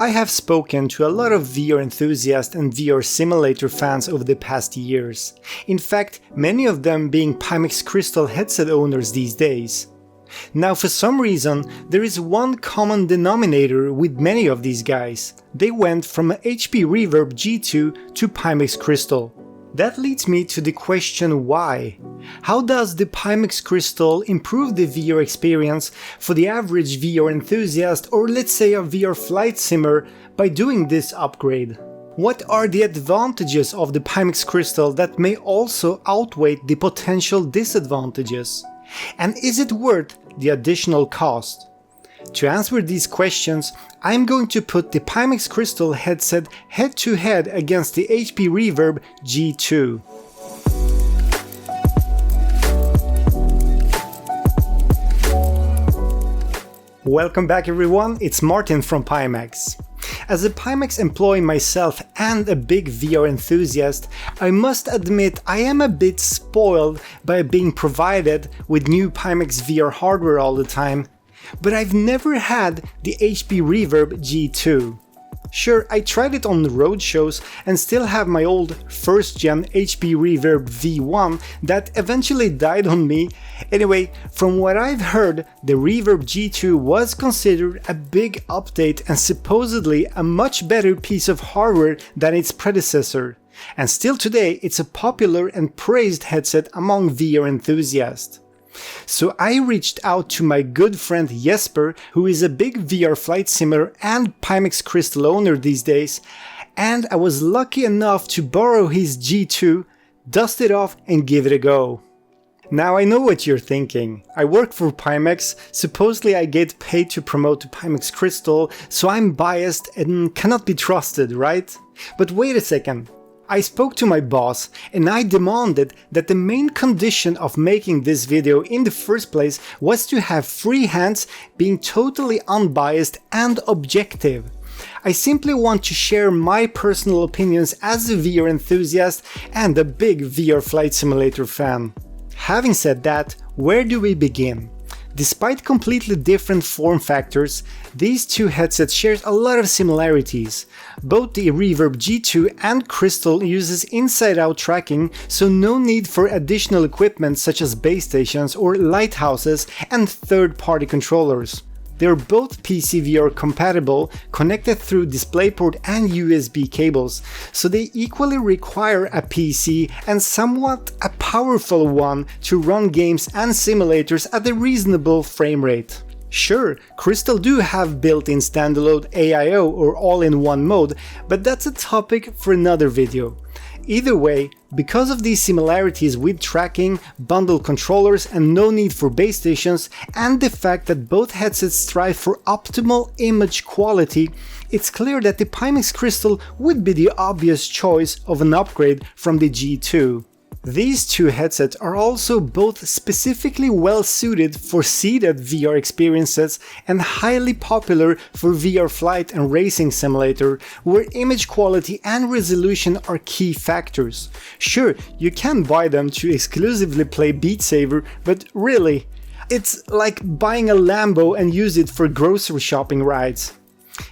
I have spoken to a lot of VR enthusiasts and VR simulator fans over the past years. In fact, many of them being Pimax Crystal headset owners these days. Now, for some reason, there is one common denominator with many of these guys. They went from a HP Reverb G2 to Pimax Crystal. That leads me to the question why. How does the Pimax Crystal improve the VR experience for the average VR enthusiast, or let's say a VR flight simmer, by doing this upgrade? What are the advantages of the Pimax Crystal that may also outweigh the potential disadvantages? And is it worth the additional cost? To answer these questions, I'm going to put the Pimax Crystal headset head to head against the HP Reverb G2. Welcome back everyone, it's Martin from Pimax. As a Pimax employee myself and a big VR enthusiast, I must admit I am a bit spoiled by being provided with new Pimax VR hardware all the time, but I've never had the HP Reverb G2. Sure, I tried it on road shows and still have my old first gen HP Reverb V1 that eventually died on me. Anyway, from what I've heard, the Reverb G2 was considered a big update and supposedly a much better piece of hardware than its predecessor. And still today, it's a popular and praised headset among VR enthusiasts. So I reached out to my good friend Jesper, who is a big VR flight simmer and Pimax Crystal owner these days, and I was lucky enough to borrow his G2, dust it off and give it a go. Now I know what you're thinking. I work for Pimax, supposedly I get paid to promote the Pimax Crystal, so I'm biased and cannot be trusted, right? But wait a second. I spoke to my boss and I demanded that the main condition of making this video in the first place was to have free hands, being totally unbiased and objective. I simply want to share my personal opinions as a VR enthusiast and a big VR flight simulator fan. Having said that, where do we begin? Despite completely different form factors, these two headsets share a lot of similarities. Both the Reverb G2 and Crystal uses inside-out tracking, so no need for additional equipment such as base stations or lighthouses and third-party controllers. They're both PCVR compatible, connected through DisplayPort and USB cables, so they equally require a PC and somewhat a powerful one to run games and simulators at a reasonable frame rate. Sure, Crystal do have built-in standalone AIO or all-in-one mode, but that's a topic for another video. Either way, because of these similarities with tracking, bundled controllers and no need for base stations, and the fact that both headsets strive for optimal image quality, it's clear that the Pimax Crystal would be the obvious choice of an upgrade from the G2. These two headsets are also both specifically well suited for seated VR experiences and highly popular for VR flight and racing simulator, where image quality and resolution are key factors. Sure, you can buy them to exclusively play Beat Saber, but really, it's like buying a Lambo and use it for grocery shopping rides.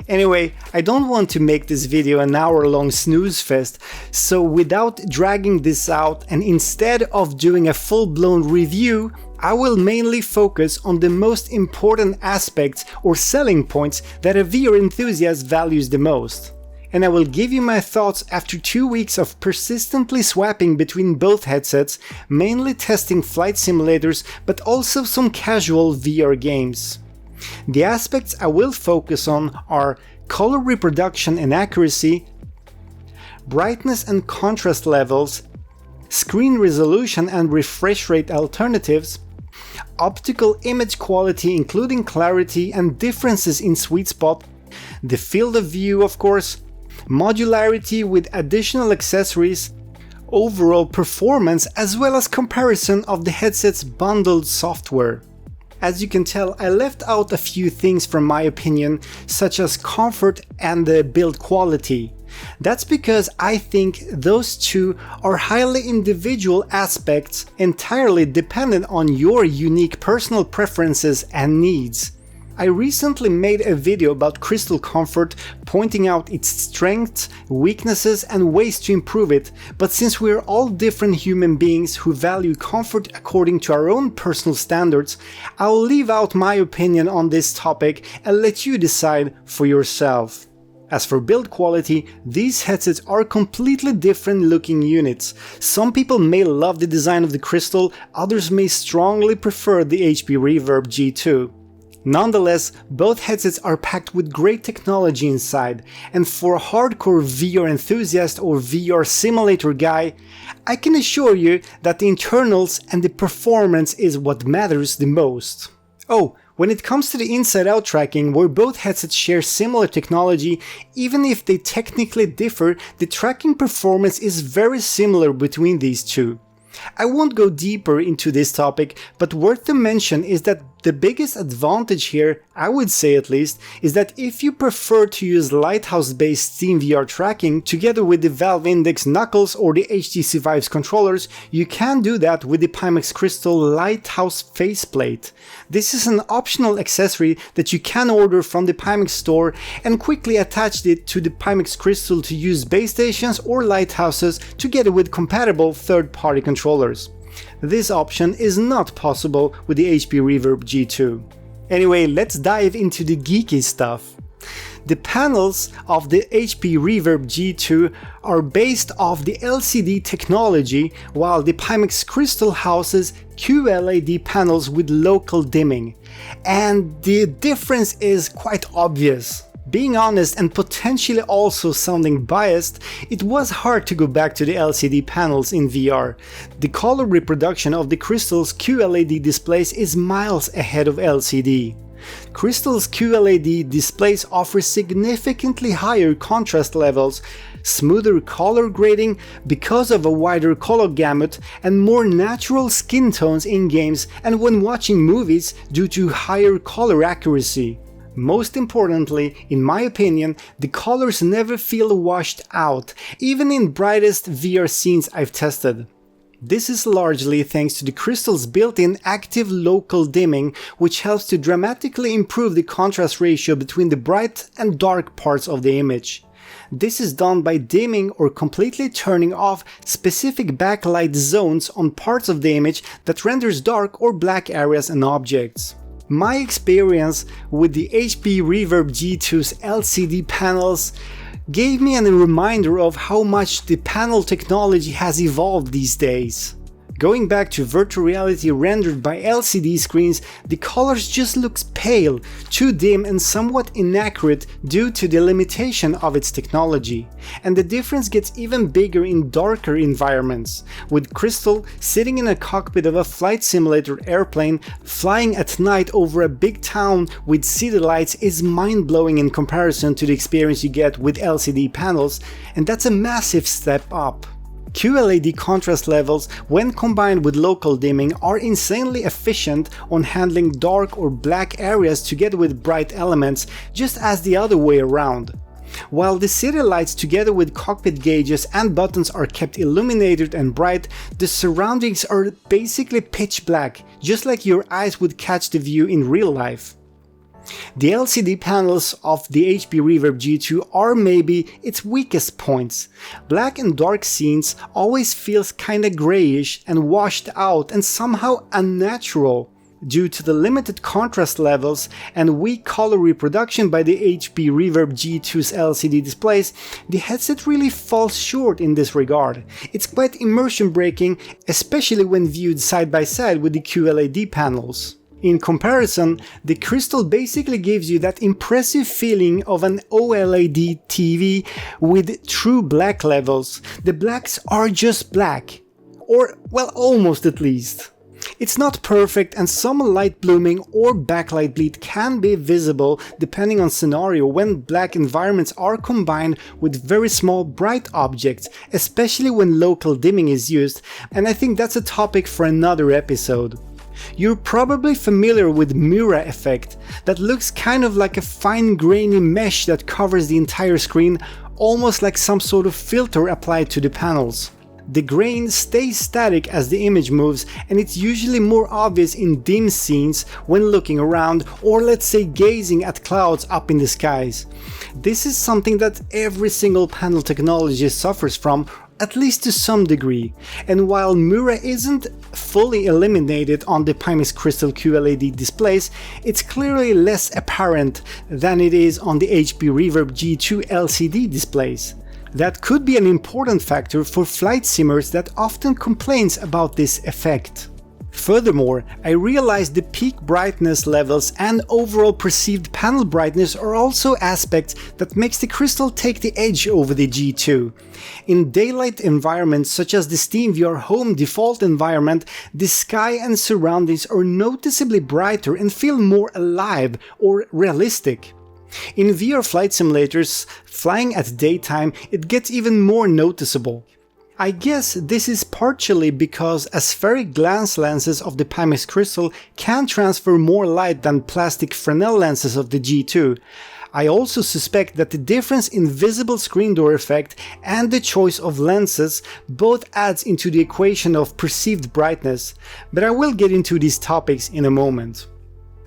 Anyway, I don't want to make this video an hour-long snooze fest, so without dragging this out and instead of doing a full-blown review, I will mainly focus on the most important aspects or selling points that a VR enthusiast values the most. And I will give you my thoughts after 2 weeks of persistently swapping between both headsets, mainly testing flight simulators but also some casual VR games. The aspects I will focus on are color reproduction and accuracy, brightness and contrast levels, screen resolution and refresh rate alternatives, optical image quality including clarity and differences in sweet spot, the field of view of course, modularity with additional accessories, overall performance as well as comparison of the headset's bundled software. As you can tell, I left out a few things from my opinion, such as comfort and the build quality. That's because I think those two are highly individual aspects entirely dependent on your unique personal preferences and needs. I recently made a video about crystal comfort, pointing out its strengths, weaknesses and ways to improve it, but since we're all different human beings who value comfort according to our own personal standards, I'll leave out my opinion on this topic and let you decide for yourself. As for build quality, these headsets are completely different looking units. Some people may love the design of the Crystal, others may strongly prefer the HP Reverb G2. Nonetheless, both headsets are packed with great technology inside, and for a hardcore VR enthusiast or VR simulator guy, I can assure you that the internals and the performance is what matters the most. Oh, when it comes to the inside-out tracking, where both headsets share similar technology, even if they technically differ, the tracking performance is very similar between these two. I won't go deeper into this topic, but worth to mention is that the biggest advantage here, I would say at least, is that if you prefer to use Lighthouse-based SteamVR tracking together with the Valve Index Knuckles or the HTC Vive's controllers, you can do that with the Pimax Crystal Lighthouse faceplate. This is an optional accessory that you can order from the Pimax store and quickly attach it to the Pimax Crystal to use base stations or lighthouses together with compatible third-party controllers. This option is not possible with the HP Reverb G2. Anyway, let's dive into the geeky stuff. The panels of the HP Reverb G2 are based off the LCD technology, while the Pimax Crystal houses QLED panels with local dimming. And the difference is quite obvious. Being honest and potentially also sounding biased, it was hard to go back to the LCD panels in VR. The color reproduction of the Crystal's QLED displays is miles ahead of LCD. Crystal's QLED displays offer significantly higher contrast levels, smoother color grading because of a wider color gamut, and more natural skin tones in games and when watching movies due to higher color accuracy. Most importantly, in my opinion, the colors never feel washed out, even in brightest VR scenes I've tested. This is largely thanks to the Crystal's built-in active local dimming, which helps to dramatically improve the contrast ratio between the bright and dark parts of the image. This is done by dimming or completely turning off specific backlight zones on parts of the image that renders dark or black areas and objects. My experience with the HP Reverb G2's LCD panels gave me a reminder of how much the panel technology has evolved these days. Going back to virtual reality rendered by LCD screens, the colors just looks pale, too dim and somewhat inaccurate due to the limitation of its technology. And the difference gets even bigger in darker environments, with Crystal sitting in a cockpit of a flight simulator airplane, flying at night over a big town with city lights is mind-blowing in comparison to the experience you get with LCD panels, and that's a massive step up. QLED contrast levels, when combined with local dimming, are insanely efficient on handling dark or black areas together with bright elements, just as the other way around. While the city lights together with cockpit gauges and buttons are kept illuminated and bright, the surroundings are basically pitch black, just like your eyes would catch the view in real life. The LCD panels of the HP Reverb G2 are maybe its weakest points. Black and dark scenes always feels kinda grayish and washed out and somehow unnatural. Due to the limited contrast levels and weak color reproduction by the HP Reverb G2's LCD displays, the headset really falls short in this regard. It's quite immersion breaking, especially when viewed side by side with the QLED panels. In comparison, the Crystal basically gives you that impressive feeling of an OLED TV with true black levels. The blacks are just black. Or, well, almost at least. It's not perfect and some light blooming or backlight bleed can be visible depending on scenario when black environments are combined with very small bright objects, especially when local dimming is used, and I think that's a topic for another episode. You're probably familiar with Mura effect, that looks kind of like a fine grainy mesh that covers the entire screen, almost like some sort of filter applied to the panels. The grain stays static as the image moves, and it's usually more obvious in dim scenes when looking around, or let's say gazing at clouds up in the skies. This is something that every single panel technology suffers from, at least to some degree, and while Mura isn't fully eliminated on the Pimax Crystal QLED displays, it's clearly less apparent than it is on the HP Reverb G2 LCD displays. That could be an important factor for flight simmers that often complains about this effect. Furthermore, I realized the peak brightness levels and overall perceived panel brightness are also aspects that makes the Crystal take the edge over the G2. In daylight environments such as the SteamVR home default environment, the sky and surroundings are noticeably brighter and feel more alive or realistic. In VR flight simulators, flying at daytime, it gets even more noticeable. I guess this is partially because aspheric glass lenses of the Pimax Crystal can transfer more light than plastic Fresnel lenses of the G2. I also suspect that the difference in visible screen door effect and the choice of lenses both adds into the equation of perceived brightness, but I will get into these topics in a moment.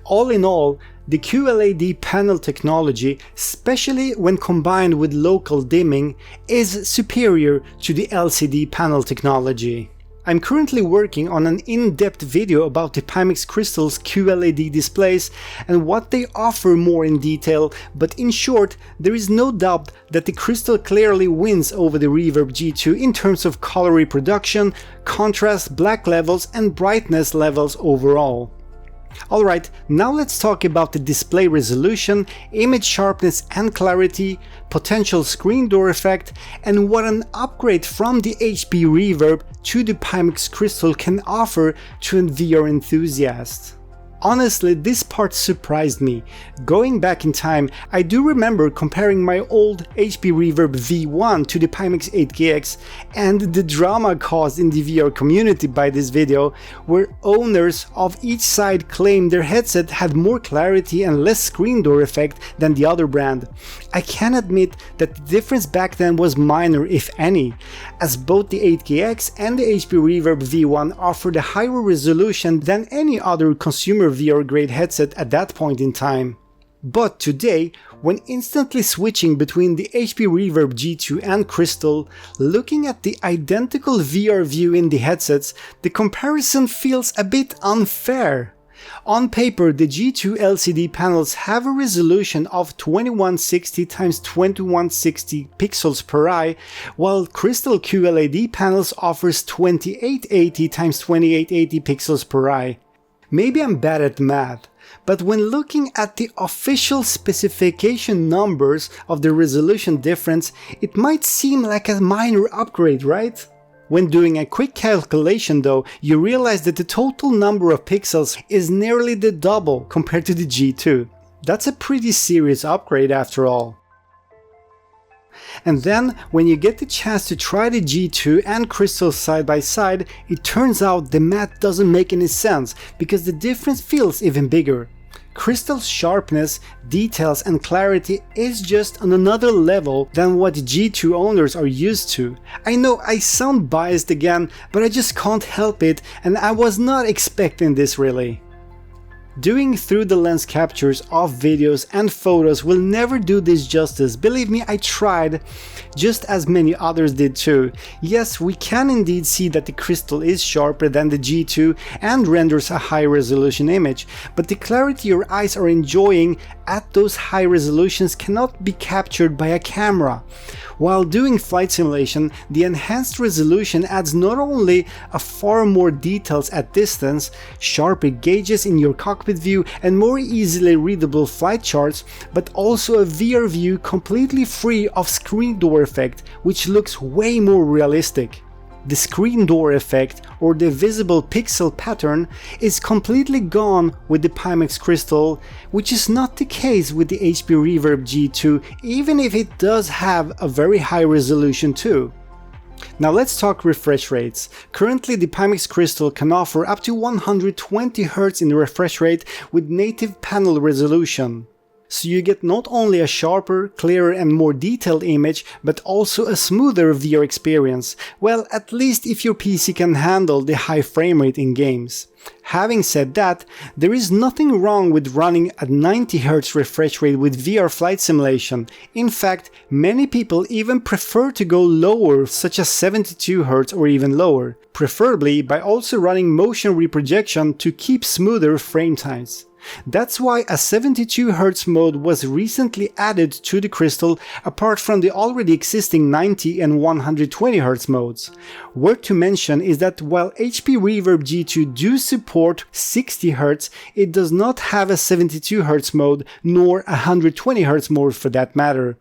All in all, the QLED panel technology, especially when combined with local dimming, is superior to the LCD panel technology. I'm currently working on an in-depth video about the Pimax Crystal's QLED displays and what they offer more in detail, but in short, there is no doubt that the Crystal clearly wins over the Reverb G2 in terms of color reproduction, contrast, black levels and brightness levels overall. Alright, now let's talk about the display resolution, image sharpness and clarity, potential screen door effect, and what an upgrade from the HP Reverb to the Pimax Crystal can offer to a VR enthusiast. Honestly, this part surprised me. Going back in time, I do remember comparing my old HP Reverb V1 to the Pimax 8KX and the drama caused in the VR community by this video, where owners of each side claimed their headset had more clarity and less screen door effect than the other brand. I can admit that the difference back then was minor, if any, as both the 8KX and the HP Reverb V1 offered a higher resolution than any other consumer VR grade headset at that point in time. But today, when instantly switching between the HP Reverb G2 and Crystal, looking at the identical VR view in the headsets, the comparison feels a bit unfair. On paper, the G2 LCD panels have a resolution of 2160 x 2160 pixels per eye, while Crystal QLED panels offers 2880 x 2880 pixels per eye. Maybe I'm bad at math, but when looking at the official specification numbers of the resolution difference, it might seem like a minor upgrade, right? When doing a quick calculation though, you realize that the total number of pixels is nearly the double compared to the G2. That's a pretty serious upgrade after all. And then, when you get the chance to try the G2 and Crystal side by side, it turns out the math doesn't make any sense, because the difference feels even bigger. Crystal's sharpness, details and clarity is just on another level than what G2 owners are used to. I know I sound biased again, but I just can't help it, and I was not expecting this really. Doing through the lens captures of videos and photos will never do this justice. Believe me, I tried, just as many others did too. Yes, we can indeed see that the Crystal is sharper than the G2 and renders a high resolution image, but the clarity your eyes are enjoying at those high resolutions cannot be captured by a camera. While doing flight simulation, the enhanced resolution adds not only a far more details at distance, sharper gauges in your cockpit view and more easily readable flight charts, but also a VR view completely free of screen door effect, which looks way more realistic. The screen door effect, or the visible pixel pattern, is completely gone with the Pimax Crystal, which is not the case with the HP Reverb G2, even if it does have a very high resolution too. Now let's talk refresh rates. Currently the Pimax Crystal can offer up to 120 Hz in refresh rate with native panel resolution. so you get not only a sharper, clearer and more detailed image, but also a smoother VR experience. Well, at least if your PC can handle the high frame rate in games. Having said that, there is nothing wrong with running at 90Hz refresh rate with VR flight simulation. In fact, many people even prefer to go lower, such as 72Hz or even lower, preferably by also running motion reprojection to keep smoother frame times. That's why a 72Hz mode was recently added to the Crystal, apart from the already existing 90 and 120Hz modes. Worth to mention is that while HP Reverb G2 do support 60Hz, it does not have a 72Hz mode nor a 120Hz mode for that matter.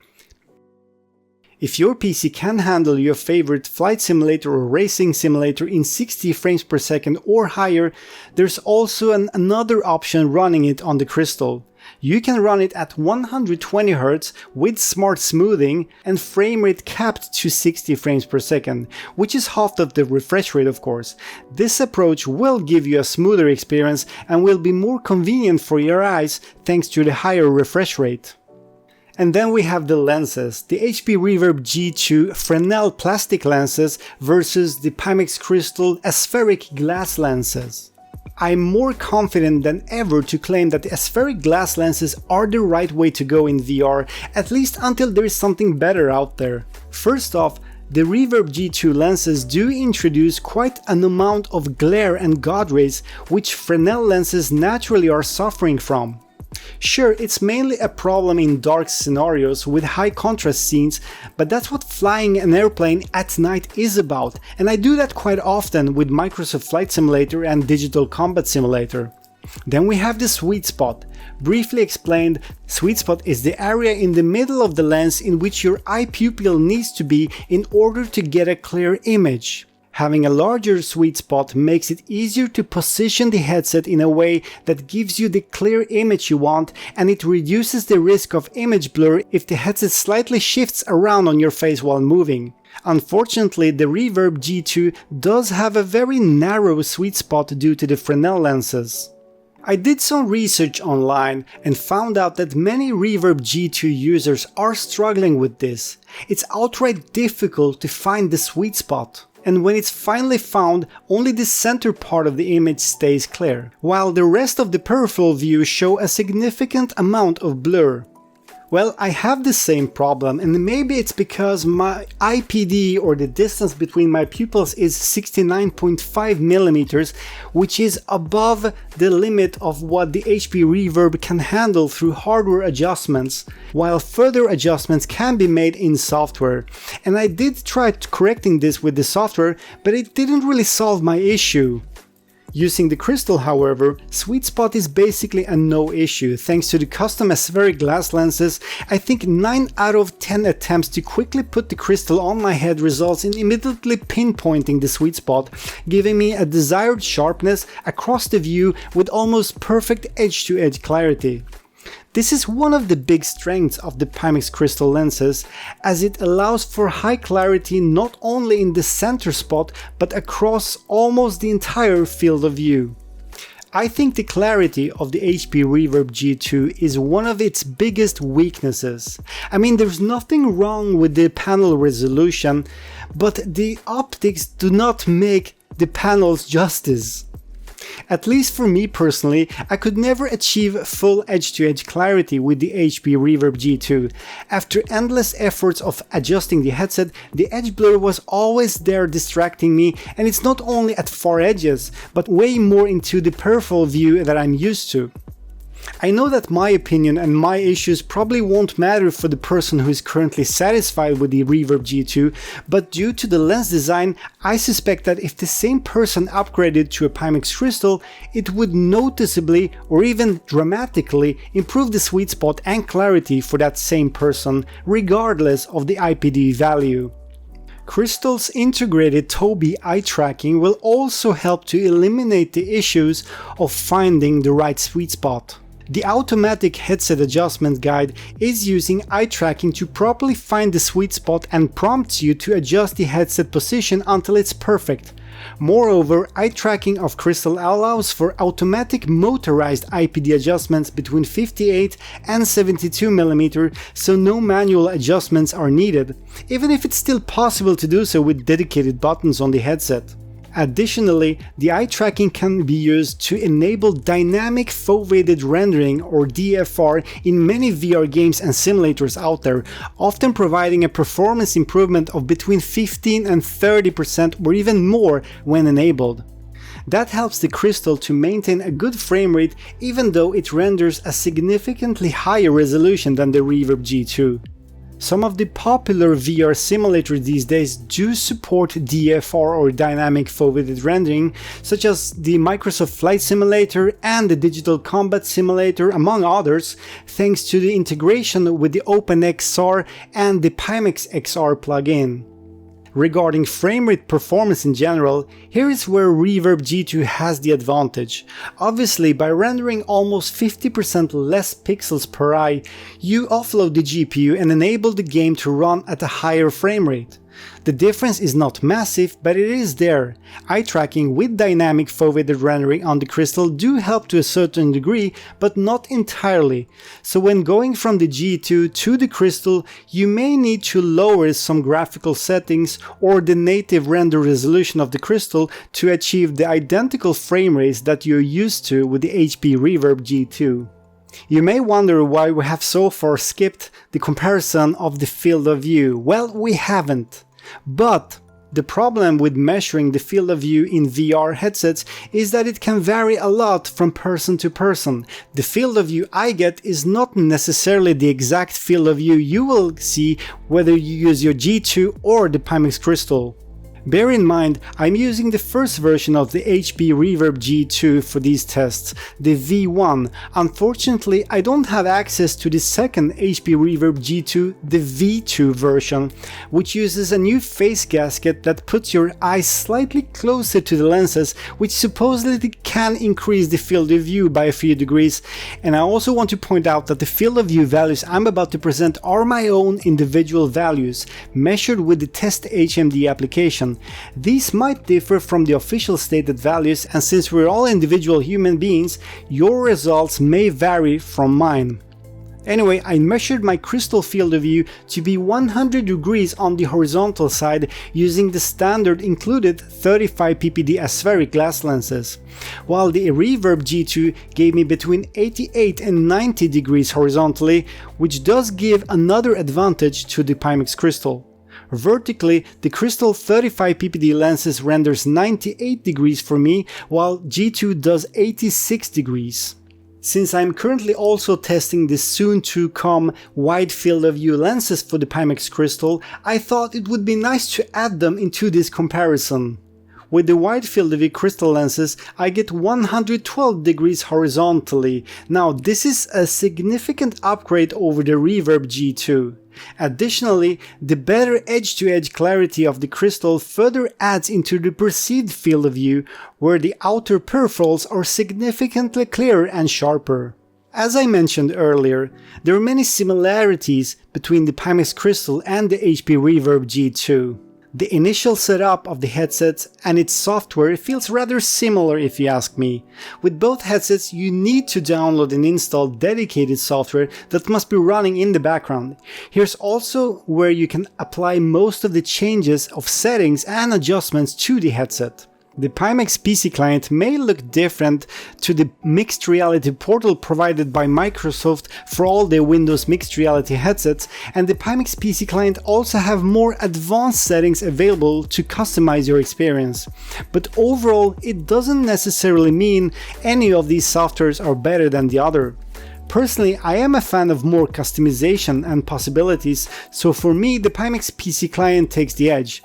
If your PC can handle your favorite flight simulator or racing simulator in 60 frames per second or higher, there's also another option running it on the Crystal. You can run it at 120Hz with smart smoothing and frame rate capped to 60 frames per second, which is half of the refresh rate of course. This approach will give you a smoother experience and will be more convenient for your eyes thanks to the higher refresh rate. And then we have the lenses, the HP Reverb G2 Fresnel plastic lenses versus the Pimax Crystal Aspheric glass lenses. I'm more confident than ever to claim that the Aspheric glass lenses are the right way to go in VR, at least until there is something better out there. First off, the Reverb G2 lenses do introduce quite an amount of glare and God rays, which Fresnel lenses naturally are suffering from. Sure, it's mainly a problem in dark scenarios with high contrast scenes, but that's what flying an airplane at night is about, and I do that quite often with Microsoft Flight Simulator and Digital Combat Simulator. Then we have the sweet spot. Briefly explained, sweet spot is the area in the middle of the lens in which your eye pupil needs to be in order to get a clear image. Having a larger sweet spot makes it easier to position the headset in a way that gives you the clear image you want, and it reduces the risk of image blur if the headset slightly shifts around on your face while moving. Unfortunately, the Reverb G2 does have a very narrow sweet spot due to the Fresnel lenses. I did some research online and found out that many Reverb G2 users are struggling with this. It's outright difficult to find the sweet spot. And when it's finally found, only the center part of the image stays clear, while the rest of the peripheral view show a significant amount of blur. Well, I have the same problem, and maybe it's because my IPD, or the distance between my pupils, is 69.5mm, which is above the limit of what the HP Reverb can handle through hardware adjustments, while further adjustments can be made in software. And I did try correcting this with the software, but it didn't really solve my issue. Using the Crystal, however, sweet spot is basically a no issue. Thanks to the custom Aspheric glass lenses, I think 9 out of 10 attempts to quickly put the Crystal on my head results in immediately pinpointing the sweet spot, giving me a desired sharpness across the view with almost perfect edge-to-edge clarity. This is one of the big strengths of the Pimax Crystal lenses, as it allows for high clarity not only in the center spot but across almost the entire field of view. I think the clarity of the HP Reverb G2 is one of its biggest weaknesses. I mean, there's nothing wrong with the panel resolution, but the optics do not make the panels justice. At least for me personally, I could never achieve full edge-to-edge clarity with the HP Reverb G2. After endless efforts of adjusting the headset, the edge blur was always there distracting me, and it's not only at far edges, but way more into the peripheral view that I'm used to. I know that my opinion and my issues probably won't matter for the person who is currently satisfied with the Reverb G2, but due to the lens design, I suspect that if the same person upgraded to a Pimax Crystal, it would noticeably or even dramatically improve the sweet spot and clarity for that same person, regardless of the IPD value. Crystal's integrated Tobii eye tracking will also help to eliminate the issues of finding the right sweet spot. The automatic headset adjustment guide is using eye tracking to properly find the sweet spot and prompts you to adjust the headset position until it's perfect. Moreover, eye tracking of Crystal allows for automatic motorized IPD adjustments between 58 and 72mm, so no manual adjustments are needed, even if it's still possible to do so with dedicated buttons on the headset. Additionally, the eye tracking can be used to enable dynamic foveated rendering or DFR in many VR games and simulators out there, often providing a performance improvement of between 15 and 30% or even more when enabled. That helps the Crystal to maintain a good frame rate even though it renders a significantly higher resolution than the Reverb G2. Some of the popular VR simulators these days do support DFR or dynamic foveated rendering, such as the Microsoft Flight Simulator and the Digital Combat Simulator, among others, thanks to the integration with the OpenXR and the Pimax XR plugin. Regarding framerate performance in general, here is where Reverb G2 has the advantage. Obviously, by rendering almost 50% less pixels per eye, you offload the GPU and enable the game to run at a higher frame rate. The difference is not massive, but it is there. Eye tracking with dynamic foveated rendering on the Crystal do help to a certain degree, but not entirely. So when going from the G2 to the Crystal, you may need to lower some graphical settings or the native render resolution of the Crystal to achieve the identical frame rates that you're used to with the HP Reverb G2. You may wonder why we have so far skipped the comparison of the field of view. Well, we haven't. But the problem with measuring the field of view in VR headsets is that it can vary a lot from person to person. The field of view I get is not necessarily the exact field of view you will see whether you use your G2 or the Pimax Crystal. Bear in mind, I'm using the first version of the HP Reverb G2 for these tests, the V1. Unfortunately, I don't have access to the second HP Reverb G2, the V2 version, which uses a new face gasket that puts your eyes slightly closer to the lenses, which supposedly can increase the field of view by a few degrees. And I also want to point out that the field of view values I'm about to present are my own individual values, measured with the Test HMD application. These might differ from the official stated values, and since we're all individual human beings, your results may vary from mine. Anyway, I measured my Crystal field of view to be 100 degrees on the horizontal side using the standard included 35 ppd Aspheric glass lenses, while the Reverb G2 gave me between 88 and 90 degrees horizontally, which does give another advantage to the Pimax Crystal. Vertically, the Crystal 35 ppd lenses renders 98 degrees for me, while G2 does 86 degrees. Since I'm currently also testing the soon-to-come wide field of view lenses for the Pimax Crystal, I thought it would be nice to add them into this comparison. With the wide field of view crystal lenses, I get 112 degrees horizontally. Now, this is a significant upgrade over the Reverb G2. Additionally, the better edge-to-edge clarity of the Crystal further adds into the perceived field of view, where the outer peripherals are significantly clearer and sharper. As I mentioned earlier, there are many similarities between the Pimax Crystal and the HP Reverb G2. The initial setup of the headsets and its software feels rather similar if you ask me. With both headsets you need to download and install dedicated software that must be running in the background. Here's also where you can apply most of the changes of settings and adjustments to the headset. The Pimax PC client may look different to the mixed reality portal provided by Microsoft for all their Windows mixed reality headsets, and the Pimax PC client also have more advanced settings available to customize your experience. But overall, it doesn't necessarily mean any of these softwares are better than the other. Personally, I am a fan of more customization and possibilities, so for me the Pimax PC client takes the edge.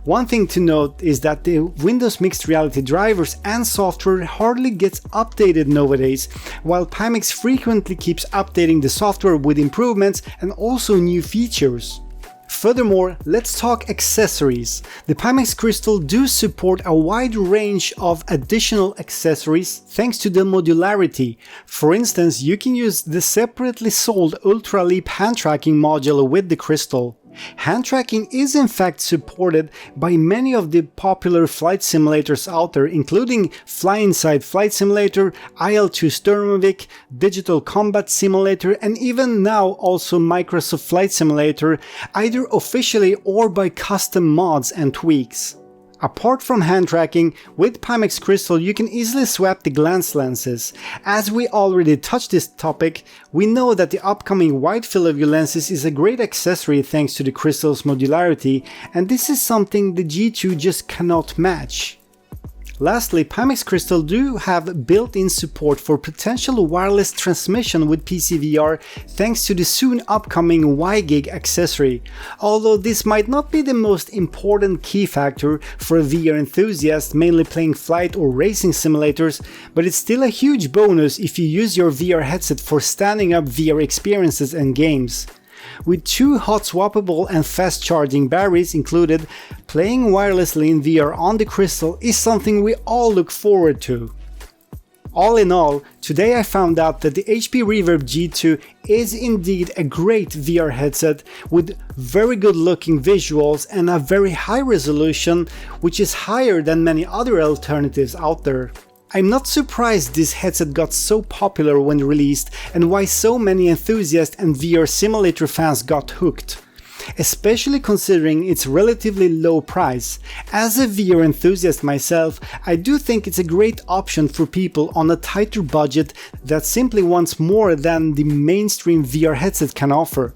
One thing to note is that the Windows mixed reality drivers and software hardly gets updated nowadays, while Pimax frequently keeps updating the software with improvements and also new features. Furthermore, let's talk accessories. The Pimax Crystal do support a wide range of additional accessories thanks to the modularity. For instance, you can use the separately sold Ultra Leap hand tracking module with the Crystal. Hand tracking is in fact supported by many of the popular flight simulators out there, including Fly Inside Flight Simulator, IL-2 Sturmovik, Digital Combat Simulator, and even now also Microsoft Flight Simulator, either officially or by custom mods and tweaks. Apart from hand tracking, with Pimax Crystal you can easily swap the glance lenses. As we already touched this topic, we know that the upcoming wide field of view lenses is a great accessory thanks to the Crystal's modularity, and this is something the G2 just cannot match. Lastly, Pimax Crystal do have built-in support for potential wireless transmission with PCVR thanks to the soon upcoming WiGig accessory. Although this might not be the most important key factor for a VR enthusiast mainly playing flight or racing simulators, but it's still a huge bonus if you use your VR headset for standing up VR experiences and games. With 2 hot swappable and fast charging batteries included, playing wirelessly in VR on the Crystal is something we all look forward to. All in all, today I found out that the HP Reverb G2 is indeed a great VR headset with very good looking visuals and a very high resolution, which is higher than many other alternatives out there. I'm not surprised this headset got so popular when released and why so many enthusiasts and VR simulator fans got hooked. Especially considering its relatively low price. As a VR enthusiast myself, I do think it's a great option for people on a tighter budget that simply wants more than the mainstream VR headset can offer.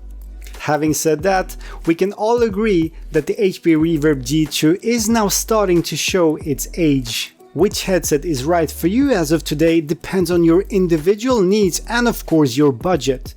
Having said that, we can all agree that the HP Reverb G2 is now starting to show its age. Which headset is right for you as of today depends on your individual needs and of course your budget.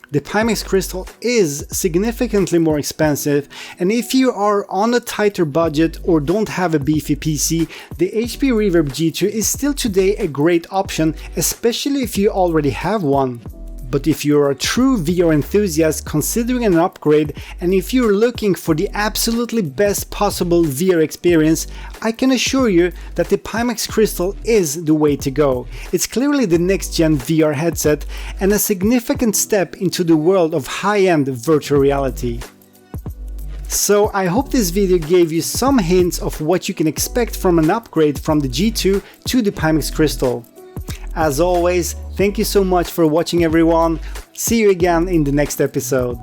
The Pimax Crystal is significantly more expensive, and if you are on a tighter budget or don't have a beefy PC, the HP Reverb G2 is still today a great option, especially if you already have one. But if you're a true VR enthusiast considering an upgrade, and if you're looking for the absolutely best possible VR experience, I can assure you that the Pimax Crystal is the way to go. It's clearly the next gen VR headset and a significant step into the world of high-end virtual reality. So I hope this video gave you some hints of what you can expect from an upgrade from the G2 to the Pimax Crystal. As always, thank you so much for watching everyone. See you again in the next episode.